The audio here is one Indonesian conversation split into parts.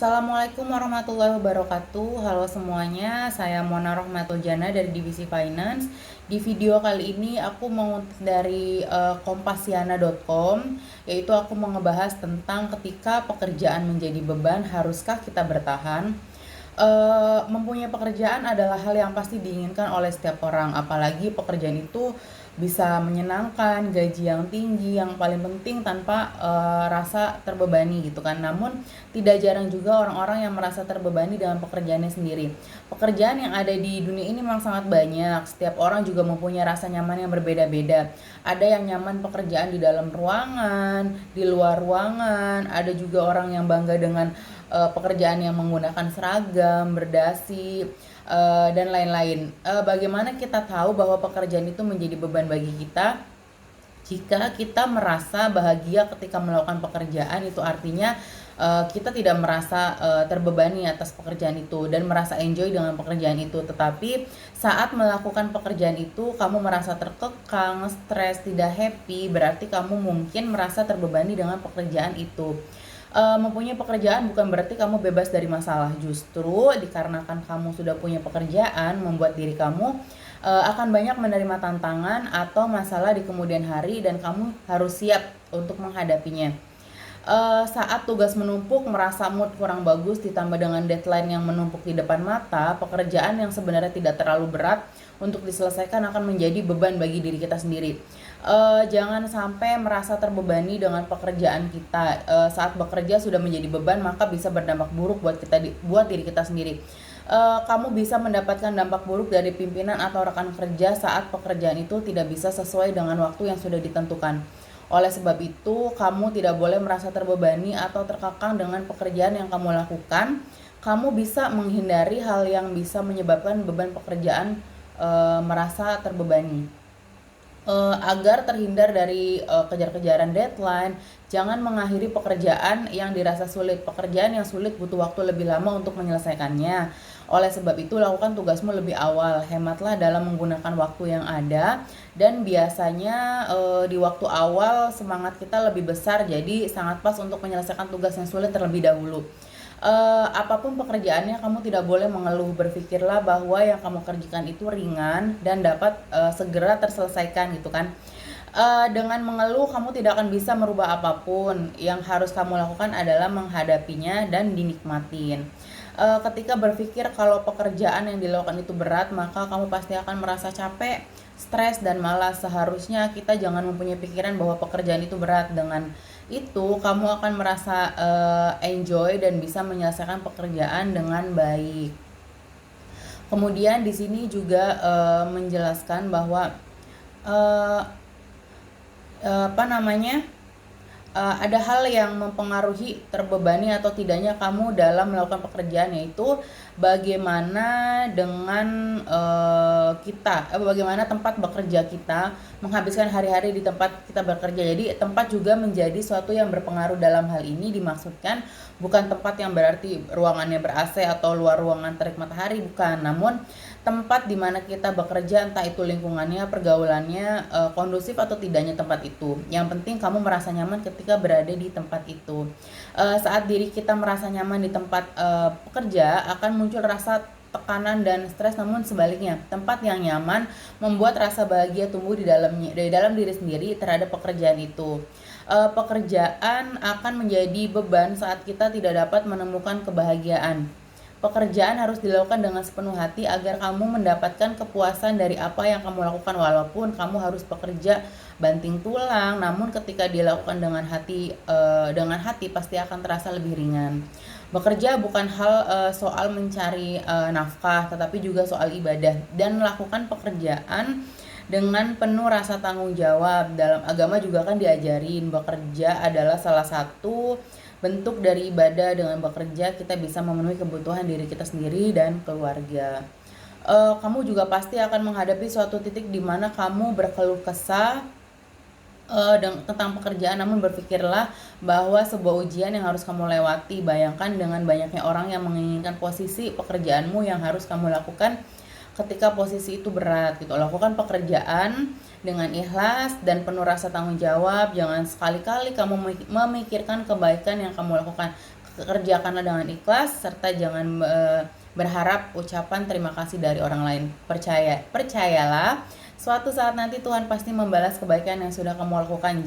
Assalamualaikum warahmatullahi wabarakatuh. Halo semuanya, saya Mona Rohmatul Jana dari Divisi Finance. Di video kali ini aku mengutip dari kompasiana.com, yaitu aku mau ngebahas tentang ketika pekerjaan menjadi beban, haruskah kita bertahan? Mempunyai pekerjaan adalah hal yang pasti diinginkan oleh setiap orang, apalagi pekerjaan itu bisa menyenangkan, gaji yang tinggi, yang paling penting tanpa rasa terbebani gitu kan. Namun tidak jarang juga orang-orang yang merasa terbebani dengan pekerjaannya sendiri. Pekerjaan yang ada di dunia ini memang sangat banyak. Setiap orang juga mempunyai rasa nyaman yang berbeda-beda. Ada yang nyaman pekerjaan di dalam ruangan, di luar ruangan. Ada juga orang yang bangga dengan pekerjaan yang menggunakan seragam, berdasi, dan lain-lain. Bagaimana kita tahu bahwa pekerjaan itu menjadi beban bagi kita? Jika kita merasa bahagia ketika melakukan pekerjaan, itu artinya kita tidak merasa terbebani atas pekerjaan itu dan merasa enjoy dengan pekerjaan itu. Tetapi saat melakukan pekerjaan itu kamu merasa terkekang, stres, tidak happy, berarti kamu mungkin merasa terbebani dengan pekerjaan itu. Mempunyai pekerjaan bukan berarti kamu bebas dari masalah. Justru dikarenakan kamu sudah punya pekerjaan, membuat diri kamu akan banyak menerima tantangan atau masalah di kemudian hari, dan kamu harus siap untuk menghadapinya. Saat tugas menumpuk, merasa mood kurang bagus, ditambah dengan deadline yang menumpuk di depan mata, pekerjaan yang sebenarnya tidak terlalu berat untuk diselesaikan akan menjadi beban bagi diri kita sendiri. Jangan sampai merasa terbebani dengan pekerjaan kita. Saat bekerja sudah menjadi beban, maka bisa berdampak buruk buat diri kita sendiri. Kamu bisa mendapatkan dampak buruk dari pimpinan atau rekan kerja saat pekerjaan itu tidak bisa sesuai dengan waktu yang sudah ditentukan. Oleh sebab itu, kamu tidak boleh merasa terbebani atau terkekang dengan pekerjaan yang kamu lakukan. Kamu bisa menghindari hal yang bisa menyebabkan beban pekerjaan merasa terbebani. Agar terhindar dari kejar-kejaran deadline, jangan mengakhiri pekerjaan yang dirasa sulit. Pekerjaan yang sulit butuh waktu lebih lama untuk menyelesaikannya. Oleh sebab itu, lakukan tugasmu lebih awal. Hematlah dalam menggunakan waktu yang ada, dan biasanya di waktu awal semangat kita lebih besar, jadi sangat pas untuk menyelesaikan tugas yang sulit terlebih dahulu. Apapun pekerjaannya, kamu tidak boleh mengeluh. Berpikirlah bahwa yang kamu kerjakan itu ringan dan dapat segera terselesaikan gitu kan. Dengan mengeluh kamu tidak akan bisa merubah apapun. Yang harus kamu lakukan adalah menghadapinya dan dinikmatin. Ketika berpikir kalau pekerjaan yang dilakukan itu berat, maka kamu pasti akan merasa capek, stres, dan malas. Seharusnya kita jangan mempunyai pikiran bahwa pekerjaan itu berat. Dengan itu kamu akan merasa enjoy dan bisa menyelesaikan pekerjaan dengan baik. Kemudian di sini juga menjelaskan bahwa uh, apa namanya ada hal yang mempengaruhi terbebani atau tidaknya kamu dalam melakukan pekerjaan, yaitu bagaimana dengan bagaimana tempat bekerja kita, menghabiskan hari-hari di tempat kita bekerja. Jadi tempat juga menjadi suatu yang berpengaruh. Dalam hal ini dimaksudkan bukan tempat yang berarti ruangannya ber-AC atau luar ruangan terik matahari, bukan, namun tempat di mana kita bekerja, entah itu lingkungannya, pergaulannya kondusif atau tidaknya tempat itu. Yang penting kamu merasa nyaman ketika berada di tempat itu. Saat diri kita merasa nyaman di tempat pekerja, akan muncul rasa tekanan dan stres. Namun sebaliknya, tempat yang nyaman membuat rasa bahagia tumbuh dari dalam diri sendiri terhadap pekerjaan itu. Pekerjaan akan menjadi beban saat kita tidak dapat menemukan kebahagiaan. Pekerjaan harus dilakukan dengan sepenuh hati agar kamu mendapatkan kepuasan dari apa yang kamu lakukan. Walaupun kamu harus bekerja banting tulang, namun ketika dilakukan dengan hati pasti akan terasa lebih ringan. Bekerja bukan hal soal mencari nafkah, tetapi juga soal ibadah, dan melakukan pekerjaan dengan penuh rasa tanggung jawab. Dalam agama juga kan diajarin bekerja adalah salah satu bentuk dari ibadah. Dengan bekerja kita bisa memenuhi kebutuhan diri kita sendiri dan keluarga. Kamu juga pasti akan menghadapi suatu titik di mana kamu berkeluh kesah tentang pekerjaan, namun berpikirlah bahwa sebuah ujian yang harus kamu lewati. Bayangkan dengan banyaknya orang yang menginginkan posisi pekerjaanmu yang harus kamu lakukan ketika posisi itu berat gitu. Lakukan pekerjaan dengan ikhlas dan penuh rasa tanggung jawab. Jangan sekali-kali kamu memikirkan kebaikan yang kamu lakukan. Kerjakanlah dengan ikhlas serta jangan berharap ucapan terima kasih dari orang lain. Percayalah, suatu saat nanti Tuhan pasti membalas kebaikan yang sudah kamu lakukan.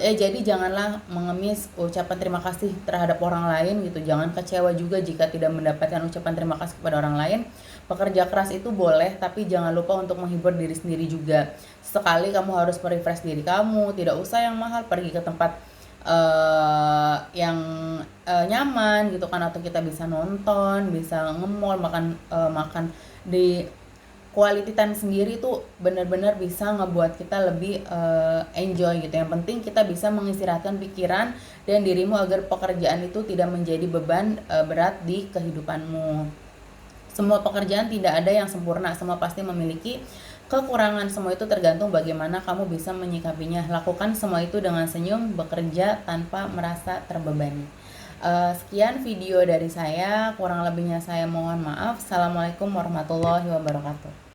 Jadi janganlah mengemis ucapan terima kasih terhadap orang lain gitu. Jangan kecewa juga jika tidak mendapatkan ucapan terima kasih kepada orang lain. Bekerja keras itu boleh, tapi jangan lupa untuk menghibur diri sendiri juga. Sekali kamu harus merefresh diri kamu, tidak usah yang mahal, pergi ke tempat yang nyaman gitu kan, atau kita bisa nonton, bisa nge-mall, makan di quality time sendiri tuh benar-benar bisa ngebuat kita lebih enjoy gitu. Yang penting kita bisa mengistirahatkan pikiran dan dirimu agar pekerjaan itu tidak menjadi beban berat di kehidupanmu. Semua pekerjaan tidak ada yang sempurna, semua pasti memiliki kekurangan. Semua itu tergantung bagaimana kamu bisa menyikapinya. Lakukan semua itu dengan senyum, bekerja tanpa merasa terbebani. Sekian video dari saya, kurang lebihnya saya mohon maaf. Assalamualaikum warahmatullahi wabarakatuh.